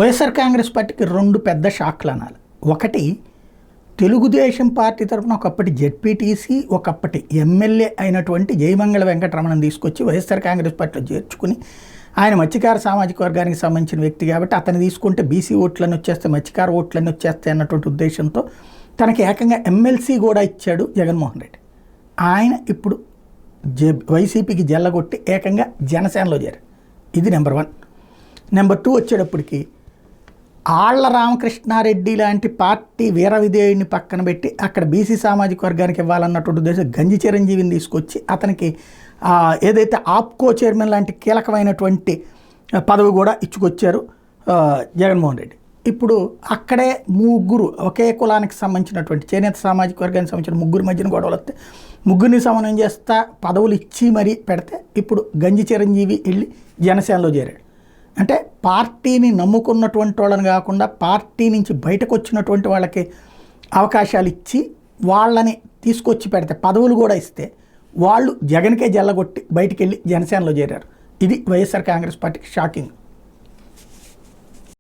వైఎస్ఆర్ కాంగ్రెస్ పార్టీకి రెండు పెద్ద షాక్లు అనాలి. ఒకటి, తెలుగుదేశం పార్టీ తరఫున ఒకప్పటి జెడ్పీటీసీ, ఒకప్పటి ఎమ్మెల్యే అయినటువంటి జయమంగళ వెంకటరమణని తీసుకొచ్చి వైఎస్ఆర్ కాంగ్రెస్ పార్టీలో చేర్చుకుని, ఆయన మత్స్యకార సామాజిక వర్గానికి సంబంధించిన వ్యక్తి కాబట్టి అతను తీసుకుంటే బీసీ ఓట్లన్నీ వచ్చేస్తాయి, మత్స్యకార ఓట్లన్నీ వచ్చేస్తాయి అన్నటువంటి ఉద్దేశంతో తనకి ఏకంగా ఎమ్మెల్సీ కూడా ఇచ్చాడు జగన్మోహన్ రెడ్డి. ఆయన ఇప్పుడు వైసీపీకి జల్లగొట్టి ఏకంగా జనసేనలో చేరారు. ఇది నెంబర్ 1. నెంబర్ 2 వచ్చేటప్పటికి ఆళ్ల రామకృష్ణారెడ్డి లాంటి పార్టీ వీర విధేయుడిని పక్కన పెట్టి అక్కడ బీసీ సామాజిక వర్గానికి ఇవ్వాలన్నటువంటి ఉద్దేశం గంజి చిరంజీవిని తీసుకొచ్చి అతనికి ఏదైతే ఆప్కో చైర్మన్ లాంటి కీలకమైనటువంటి పదవి కూడా ఇచ్చుకొచ్చారు జగన్మోహన్ రెడ్డి. ఇప్పుడు అక్కడే ముగ్గురు ఒకే కులానికి సంబంధించినటువంటి చేనేత సామాజిక వర్గానికి సంబంధించిన ముగ్గురు మధ్యన గొడవలు వస్తే ముగ్గురిని సమన్వయం చేస్తా పదవులు ఇచ్చి మరీ పెడితే ఇప్పుడు గంజి చిరంజీవి వెళ్ళి జనసేనలో చేరాడు. అంటే పార్టీని నమ్ముకున్నటువంటి వాళ్ళని కాకుండా పార్టీ నుంచి బయటకు వచ్చినటువంటి వాళ్ళకి అవకాశాలు ఇచ్చి వాళ్ళని తీసుకొచ్చి పెడితే పదవులు కూడా ఇస్తే వాళ్ళు జగన్కే జల్లగొట్టి బయటికి వెళ్ళి జనసేనలో చేరారు. ఇది వైఎస్ఆర్ కాంగ్రెస్ పార్టీకి షాకింగ్.